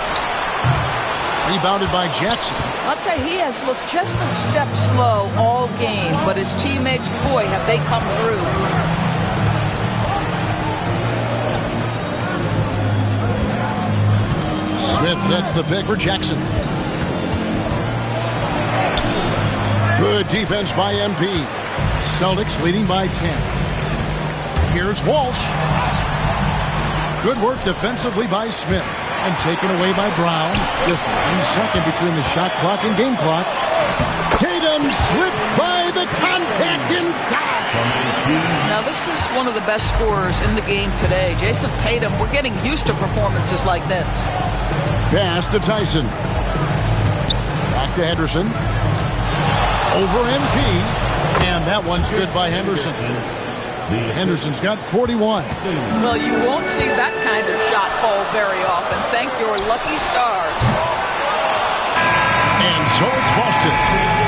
Rebounded by Jackson.
I'll tell you, he has looked just a step slow all game, but his teammates, boy, have they come through.
Smith sets the pick for Jackson. Good defense by MP. Celtics leading by 10. Here's Walsh. Good work defensively by Smith. And taken away by Brown. Just 1 second between the shot clock and game clock. Tatum slipped by the contact inside.
Now this is one of the best scorers in the game today. Jason Tatum, we're getting used to performances like this.
Pass to Tyson. Back to Henderson. Over MP. And that one's good by Henderson. Henderson's got 41.
Well, you won't see that kind of shot fall very often. Thank your lucky stars.
And so it's Boston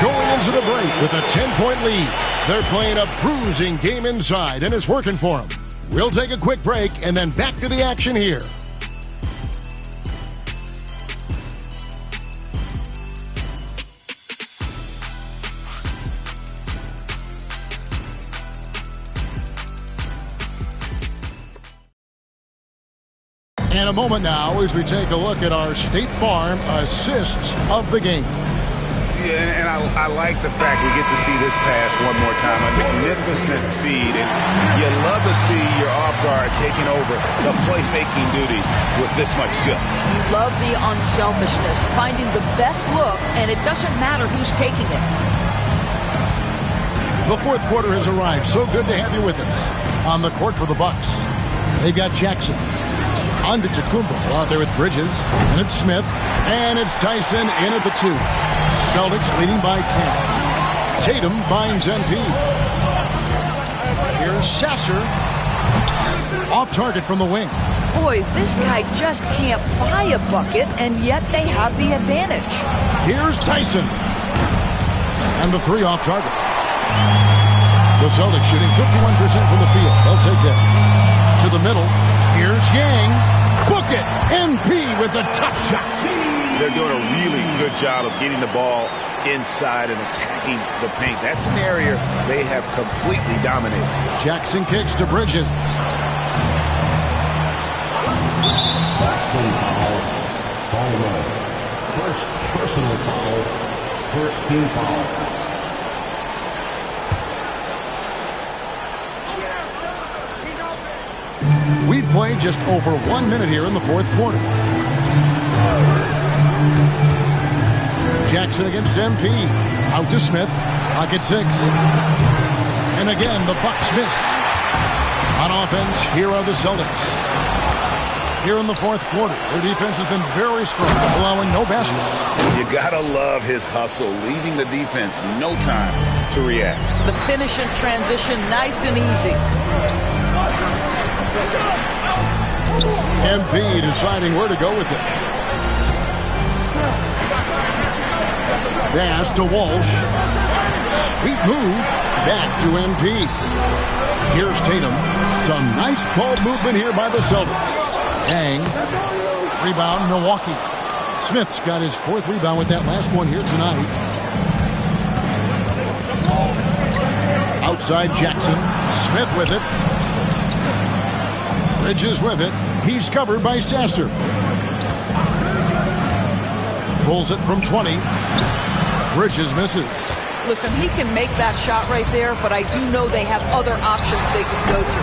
going into the break with a 10-point lead. They're playing a bruising game inside, and it's working for them. We'll take a quick break and then back to the action here. And a moment now as we take a look at our State Farm assists of the game.
Yeah, and I like the fact we get to see this pass one more time. A magnificent feed. And you love to see your off guard taking over the playmaking duties with this much skill.
You love the unselfishness, finding the best look, and it doesn't matter who's taking it.
The fourth quarter has arrived. So good to have you with us. On the court for the Bucks, they've got Jackson. On to Tacumbo out there with Bridges. And it's Smith. And it's Tyson in at the 2. Celtics leading by 10. Tatum finds MP. Here's Sasser. Off target from the wing.
Boy, this guy just can't buy a bucket, and yet they have the advantage.
Here's Tyson. And the 3 off target. The Celtics shooting 51% from the field. They'll take that. To the middle. Here's Yang. Book it! MP with a tough shot.
They're doing a really good job of getting the ball inside and attacking the paint. That's an area they have completely dominated.
Jackson kicks to Bridges.
Personal foul. Ball roll. First personal foul. First team foul.
We've played just over 1 minute here in the fourth quarter. Jackson against MP. Out to Smith. Pocket 6. And again, the Bucks miss. On offense, here are the Celtics. Here in the fourth quarter, their defense has been very strong, allowing no baskets.
You gotta love his hustle, leaving the defense no time to react.
The finish and transition, nice and easy.
MP deciding where to go with it. Pass to Walsh. Sweet move. Back to MP. Here's Tatum. Some nice ball movement here by the Celtics. Yang. Rebound, Milwaukee. Smith's got his 4th rebound with that last one here tonight. Outside Jackson. Smith with it. Bridges with it. He's covered by Sasser. Pulls it from 20. Bridges misses.
Listen, he can make that shot right there, but I do know they have other options they can go to.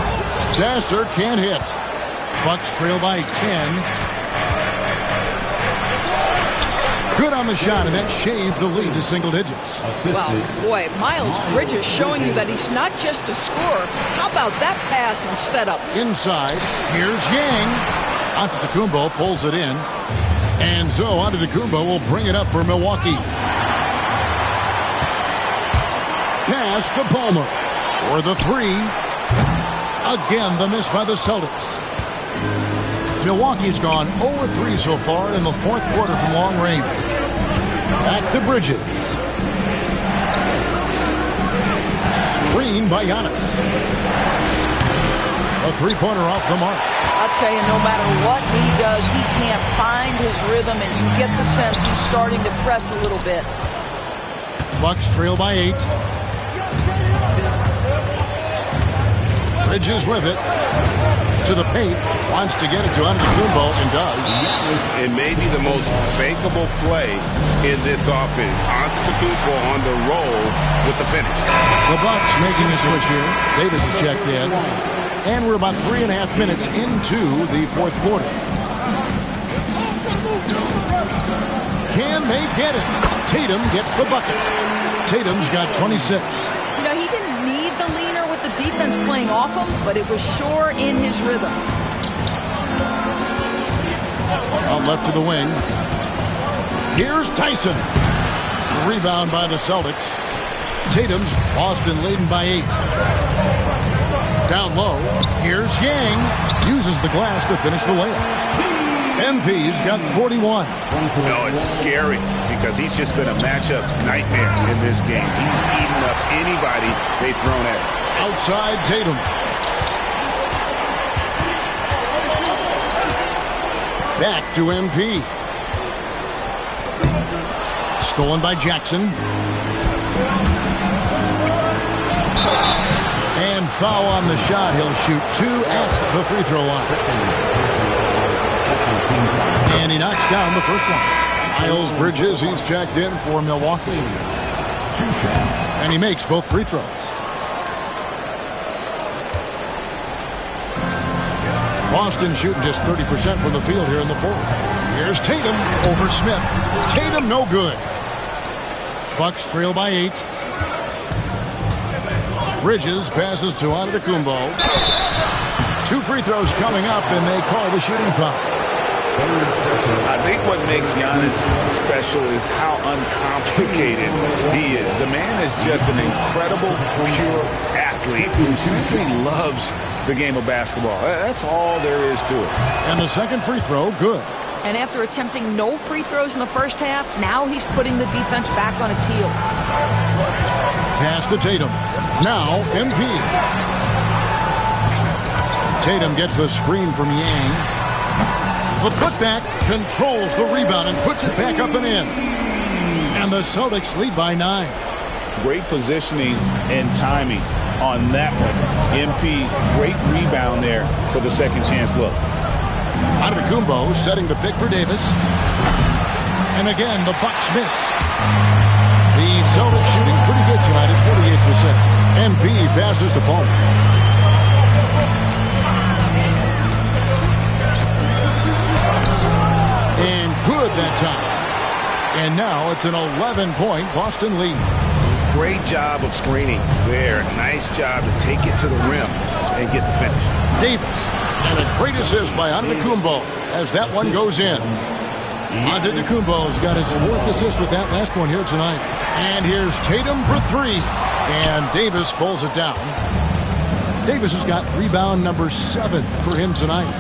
Sasser can't hit. Bucks trail by 10. Good on the shot, and that shaves the lead to single digits.
Well, boy, Miles Bridges showing you that he's not just a scorer. How about that pass and setup?
Inside, here's Yang. Antetokounmpo pulls it in. And so Antetokounmpo will bring it up for Milwaukee. Pass to Palmer for the three. Again, the miss by the Celtics. Milwaukee's gone 0-3 so far in the fourth quarter from long range. Back to Bridges. Screen by Giannis. A three-pointer off the mark.
I'll tell you, no matter what he does, he can't find his rhythm, and you get the sense he's starting to press a little bit.
Bucks trail by 8. Bridges with it. To the paint, wants to get it to Antetokounmpo and does.
It may be the most bankable play in this offense. Antetokounmpo on the roll with the finish.
The Bucks making a switch here. Davis is checked in. And we're about 3.5 minutes into the fourth quarter. Can they get it? Tatum gets the bucket. Tatum's got 26.
You know, he didn't need the leaner with the defense playing off him, but it was sure in his rhythm.
Out left to the wing. Here's Tyson. The rebound by the Celtics. Tatum's Boston leading by 8. Down low. Here's Yang. Uses the glass to finish the layup. MP's got 41.
No, it's scary because he's just been a matchup nightmare in this game. He's eaten up anybody they've thrown at him.
Outside Tatum. Back to MP. Stolen by Jackson. And foul on the shot. He'll shoot 2 at the free throw line. And he knocks down the first one. Miles Bridges, he's checked in for Milwaukee. And he makes both free throws. Boston shooting just 30% from the field here in the fourth. Here's Tatum over Smith. Tatum no good. Bucks trail by 8. Bridges passes to Antetokounmpo. 2 free throws coming up, and they call the shooting foul.
I think what makes Giannis special is how uncomplicated he is. The man is just an incredible, pure athlete who simply loves the game of basketball. That's all there is to it.
And the second free throw, good.
And after attempting no free throws in the first half, now he's putting the defense back on its heels.
Pass to Tatum. Now, MP. Tatum gets the screen from Yang. The putback controls the rebound and puts it back up and in. And the Celtics lead by 9.
Great positioning and timing on that one. MP, great rebound there for the second chance look.
Antetokounmpo setting the pick for Davis. And again, the Bucks miss. The Celtics shooting pretty good tonight at 48%. MP passes to Palmer. And good that time. And now it's an 11-point Boston lead.
Great job of screening there. Nice job to take it to the rim and get the finish.
Davis. And a great assist by Antetokounmpo as that one goes in. Antetokounmpo's got his 4th assist with that last one here tonight. And here's Tatum for 3. And Davis pulls it down. Davis has got rebound number 7 for him tonight.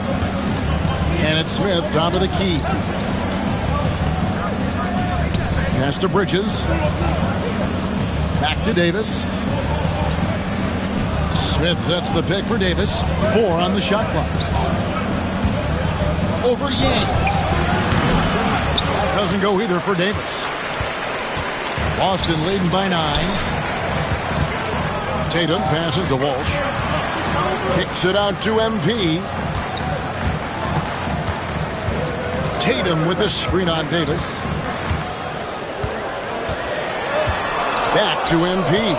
And it's Smith, top of the key. Pass to Bridges. Back to Davis. Smith sets the pick for Davis. 4 on the shot clock. Over Yang. That doesn't go either for Davis. Boston leading by 9. Tatum passes to Walsh. Kicks it out to MP. Tatum with a screen on Davis. Back to MP.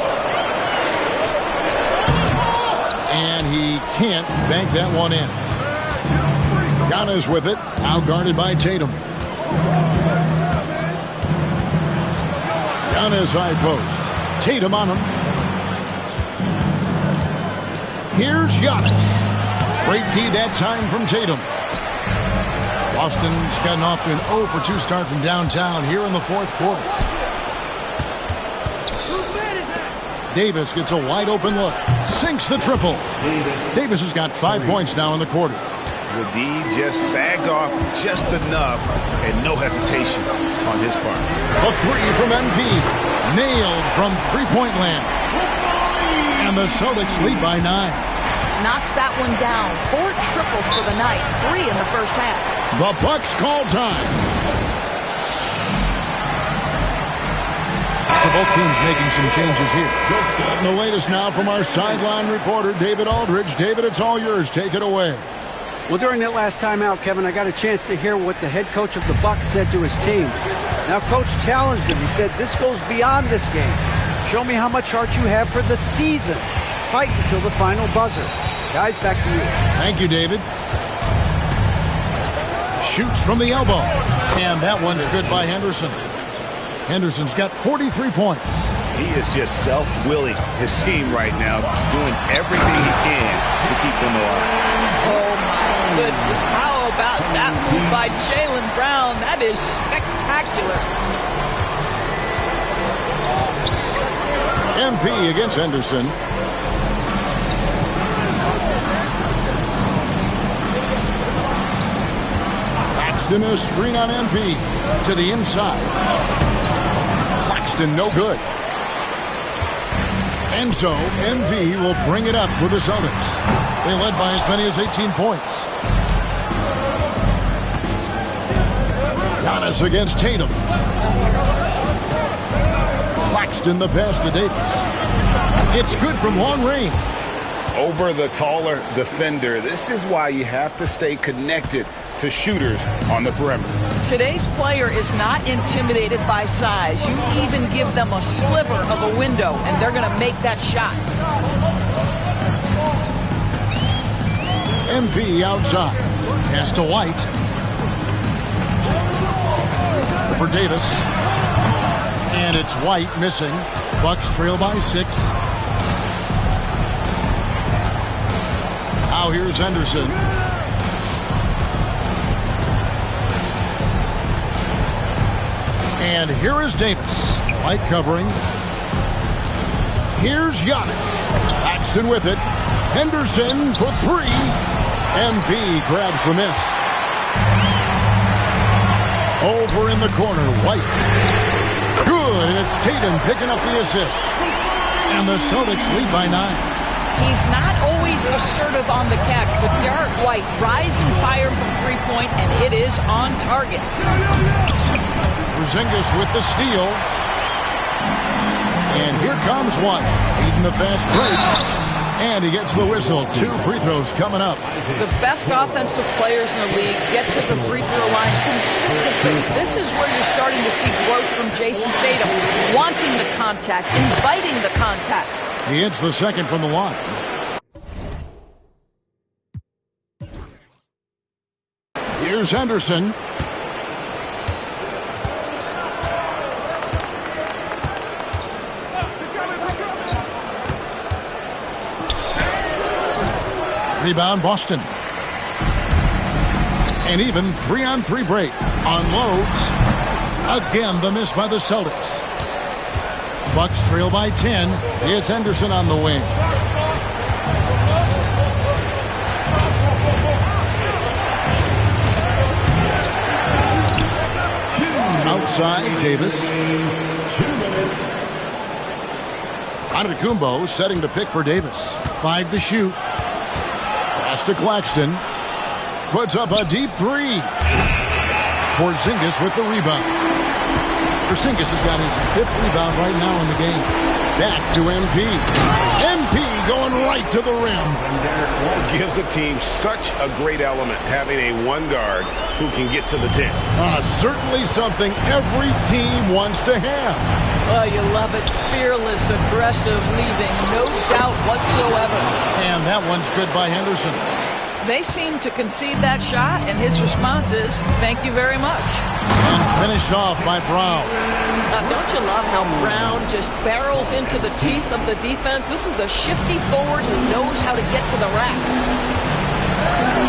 And he can't bank that one in. Giannis with it. Now guarded by Tatum. Giannis high post. Tatum on him. Here's Giannis. Great D that time from Tatum. Boston's gotten off to an 0 for 2 start from downtown here in the fourth quarter. Davis gets a wide open look. Sinks the triple. Davis has got 5 points now in the quarter.
The D just sagged off just enough and no hesitation on his part.
A 3 from MP. Nailed from three-point land. And the Celtics lead by 9.
Knocks that one down. 4 triples for the night. 3 in the first half.
The Bucks call time. So both teams making some changes here. And the latest now from our sideline reporter, David Aldridge. David, it's all yours. Take it away.
Well, during that last timeout, Kevin, I got a chance to hear what the head coach of the Bucks said to his team. Now, Coach challenged him. He said, this goes beyond this game. Show me how much heart you have for the season. Fight until the final buzzer. Guys, back to you.
Thank you, David. Shoots from the elbow. And that one's good by Henderson. Henderson's got 43 points.
He is just self-willing his team right now, doing everything he can to keep them alive.
Oh, my goodness. How about that move by Jaylen Brown? That is spectacular.
MP against Henderson. Claxton a screen on MP to the inside. Claxton no good. And so MP will bring it up for the Celtics. They led by as many as 18 points. Giannis against Tatum. Claxton the pass to Davis. It's good from long range.
Over the taller defender. This is why you have to stay connected to shooters on the perimeter.
Today's player is not intimidated by size. You even give them a sliver of a window, and they're going to make that shot.
MP outside. Pass to White. For Davis. And it's White missing. Bucks trail by 6. Now here's Henderson. And here is Davis. White covering. Here's Giannis. Claxton with it. Henderson for 3. MP grabs the miss. Over in the corner, White. Good, and it's Tatum picking up the assist. And the Celtics lead by 9.
He's not always assertive on the catch, but Derek White rise and fire from three-point, and it is on target.
Porzingis with the steal. And here comes White, leading the fast break. And he gets the whistle. 2 free throws coming up.
The best offensive players in the league get to the free throw line consistently. This is where you're starting to see growth from Jason Tatum, wanting the contact, inviting the contact.
He hits the second from the line. Here's Henderson. Rebound, Boston. And even 3-on-3 break. Unloads. Again, the miss by the Celtics. Bucks trail by 10. It's Henderson on the wing. Outside, Davis. Antetokounmpo setting the pick for Davis. 5 to shoot. Pass to Claxton. Puts up a deep 3. Porzingis with the rebound. Porzingis has got his 5th rebound right now in the game. Back to MP. MP going right to the rim.
Gives the team such a great element having a one guard who can get to the 10.
Certainly something every team wants to have.
Oh, you love it. Fearless, aggressive, leaving no doubt whatsoever.
And that one's good by Henderson.
They seem to concede that shot, and his response is, thank you very much.
And finished off by Brown.
Don't you love how Brown just barrels into the teeth of the defense? This is a shifty forward who knows how to get to the rack.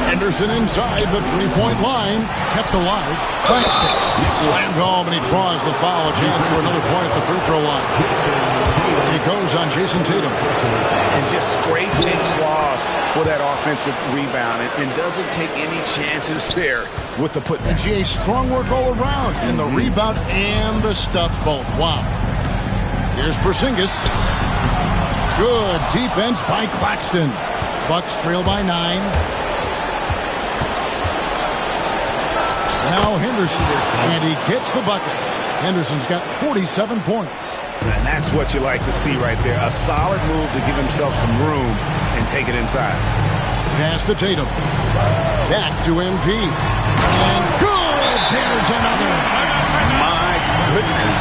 Henderson inside the three-point line. Kept alive. Claxton slammed home, and he draws the foul. A chance for another point at the free throw line. It goes on Jason Tatum.
And just scrapes and claws for that offensive rebound and doesn't take any chances there with the putback.
And GA, strong work all around in the rebound and the stuff both. Wow. Here's Porzingis. Good defense by Claxton. Bucks trail by 9. Now Henderson, and he gets the bucket. Henderson's got 47 points.
And that's what you like to see right there. A solid move to give himself some room and take it inside.
Pass to Tatum. Back to MP. And good! There's another.
My goodness.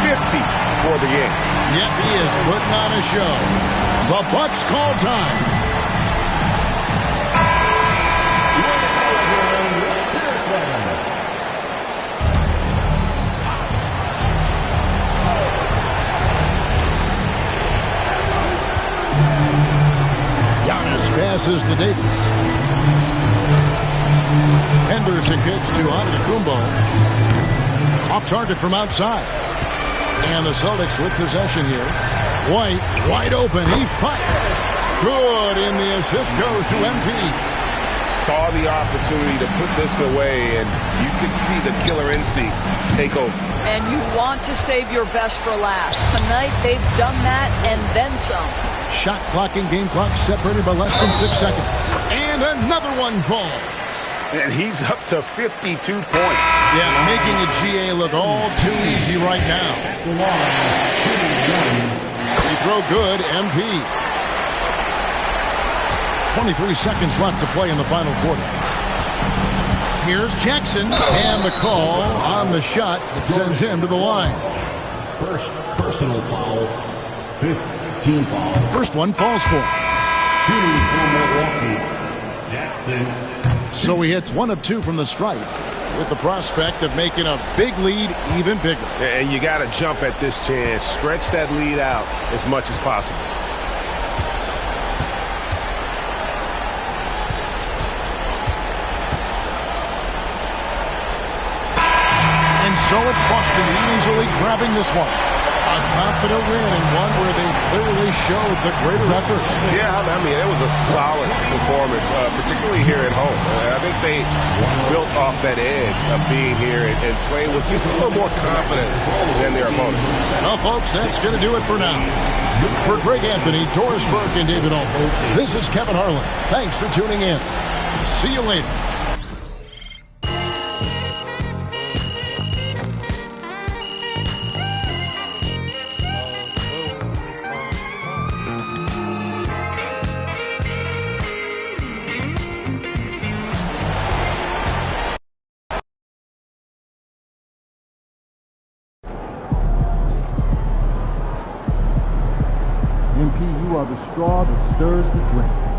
50 for the game.
Yep, he is putting on a show. The Bucks call time. Passes to Davis. Henderson kicks to Antetokounmpo. Off target from outside. And the Celtics with possession here. White, wide open. He fires. Good, and the assist goes to MP.
Saw the opportunity to put this away, and you could see the killer instinct take over.
And you want to save your best for last. Tonight, they've done that and then some.
Shot clock and game clock separated by less than 6 seconds. And another one falls.
And he's up to 52 points.
Yeah, making a GA look all too easy right now. Free throw good, MP. 23 seconds left to play in the final quarter. Here's Jackson, and the call on the shot that sends him to the line.
First personal foul, 15 foul.
First one falls for.
Shooting for Milwaukee, Jackson.
So he hits 1 of 2 from the stripe, with the prospect of making a big lead even bigger.
And you got to jump at this chance. Stretch that lead out as much as possible.
And so it's Boston easily grabbing this one. A confident win, and one where they clearly showed the greater effort.
Yeah, I mean, it was a solid performance, particularly here at home. I think they built off that edge of being here and playing with just a little more confidence than their opponent.
Well, folks, that's going to do it for now. For Greg Anthony, Doris Burke, and David Alton, this is Kevin Harlan. Thanks for tuning in. See you later.
MP, you are the straw that stirs the drink.